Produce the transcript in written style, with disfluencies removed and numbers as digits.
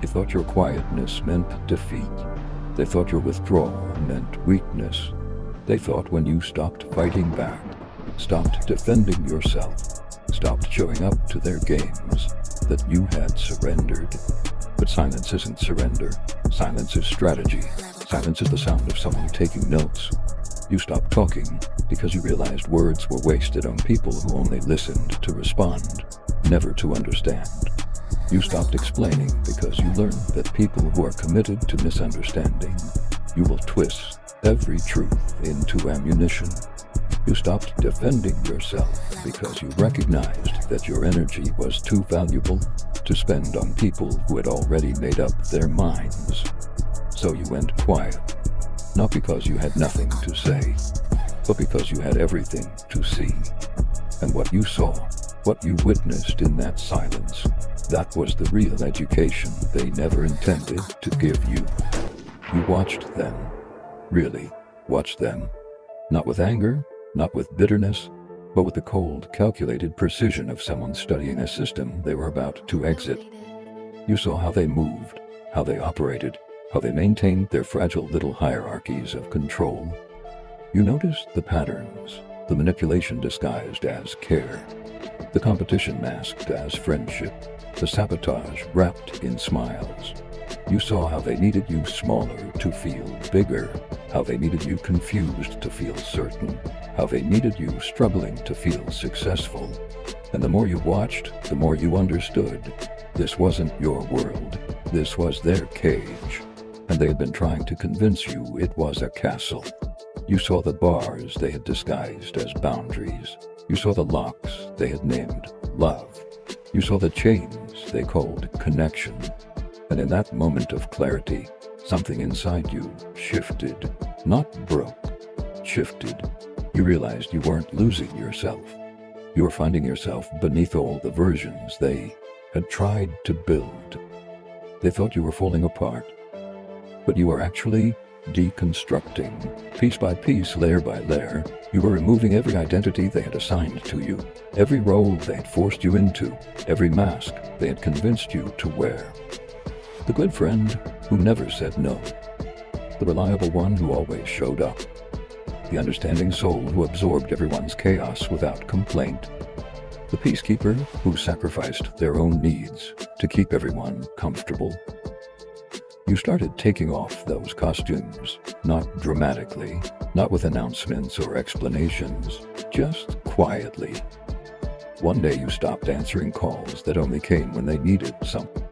thought your quietness meant defeat. They thought your withdrawal meant weakness. They thought when you stopped fighting back, stopped defending yourself, stopped showing up to their games, that you had surrendered. But silence isn't surrender. Silence is strategy. Silence is the sound of someone taking notes. You stopped talking because you realized words were wasted on people who only listened to respond, never to understand. You stopped explaining because you learned that people who are committed to misunderstanding, you will twist every truth into ammunition. You stopped defending yourself because you recognized that your energy was too valuable to spend on people who had already made up their minds. So you went quiet, not because you had nothing to say, but because you had everything to see. And what you saw, what you witnessed in that silence, that was the real education they never intended to give you. You watched them, really watched them, not with anger, not with bitterness, but with the cold, calculated precision of someone studying a system they were about to exit. You saw how they moved, how they operated, how they maintained their fragile little hierarchies of control. You noticed the patterns, the manipulation disguised as care, the competition masked as friendship, the sabotage wrapped in smiles. You saw how they needed you smaller to feel bigger, how they needed you confused to feel certain, how they needed you struggling to feel successful. And the more you watched, the more you understood. This wasn't your world. This was their cage. And they had been trying to convince you it was a castle. You saw the bars they had disguised as boundaries. You saw the locks they had named love. You saw the chains they called connection. And in that moment of clarity, something inside you shifted, not broke, shifted. You realized you weren't losing yourself. You were finding yourself beneath all the versions they had tried to build. They thought you were falling apart, but you were actually deconstructing. Piece by piece, layer by layer, you were removing every identity they had assigned to you, every role they had forced you into, every mask they had convinced you to wear. The good friend who never said no, the reliable one who always showed up, the understanding soul who absorbed everyone's chaos without complaint, the peacekeeper who sacrificed their own needs to keep everyone comfortable. You started taking off those costumes, not dramatically, not with announcements or explanations, just quietly. One day you stopped answering calls that only came when they needed something.